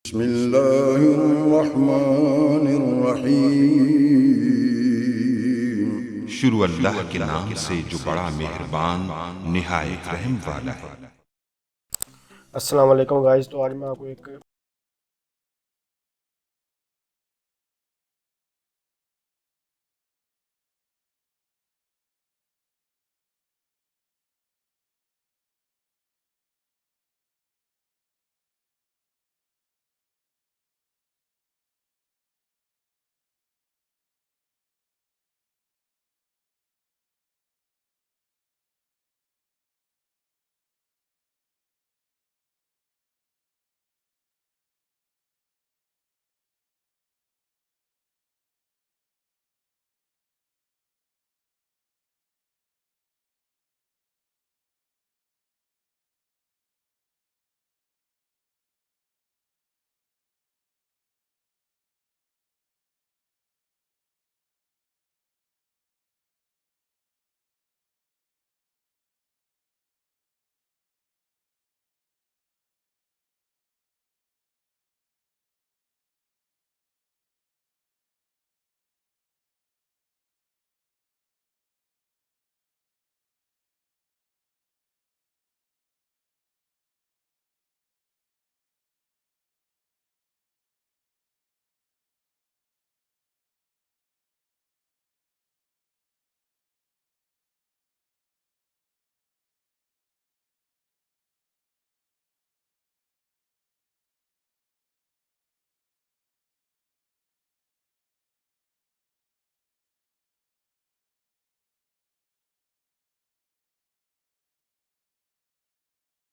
बिस्मिल्लाहिर्रहमानिर्रहीम। शुरू अल्लाह के नाम से जो बड़ा मेहरबान निहायत रहम वाला है। अस्सलाम वालेकुम गाइस। तो आज मैं आपको एक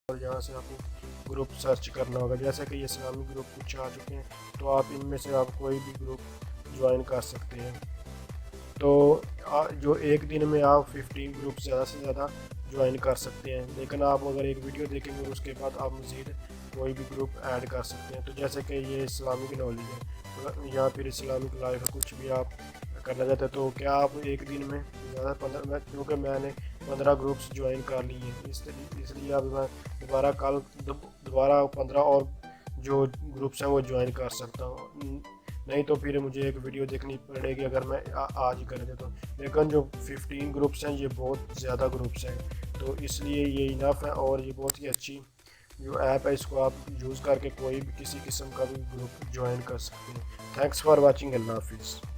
और यहाँ से आपको ग्रुप सर्च करना होगा। जैसे कि ये इस्लामी ग्रुप कुछ आ चुके हैं, तो आप इनमें से आप कोई भी ग्रुप ज्वाइन कर सकते हैं। तो जो एक दिन में आप 15 ग्रुप ज़्यादा से ज़्यादा ज्वाइन कर सकते हैं, लेकिन आप अगर एक वीडियो देखेंगे और उसके बाद आप मज़ीद कोई भी ग्रुप ऐड कर सकते हैं। तो जैसे कि ये इस्लामिक नॉलेज है, तो या फिर इस्लामिक लाइफ है, कुछ भी आप करना चाहते हैं, तो क्या आप एक दिन में ज़्यादा 15 क्योंकि मैंने 15 ग्रुप्स ज्वाइन कर लिए हैं, इसलिए अब मैं दोबारा कल दोबारा 15 और जो ग्रुप्स हैं वो ज्वाइन कर सकता हूँ। नहीं तो फिर मुझे एक वीडियो देखनी पड़ेगी अगर मैं आज ही कर देता हूँ। लेकिन जो 15 ग्रुप्स हैं ये बहुत ज़्यादा ग्रुप्स हैं, तो इसलिए ये इनफ है। और ये बहुत ही अच्छी जो ऐप है, इसको आप यूज़ करके कोई भी किसी किस्म का भी ग्रुप ज्वाइन कर सकते हैं। Thanks for watching. अल्लाह हाफिज़।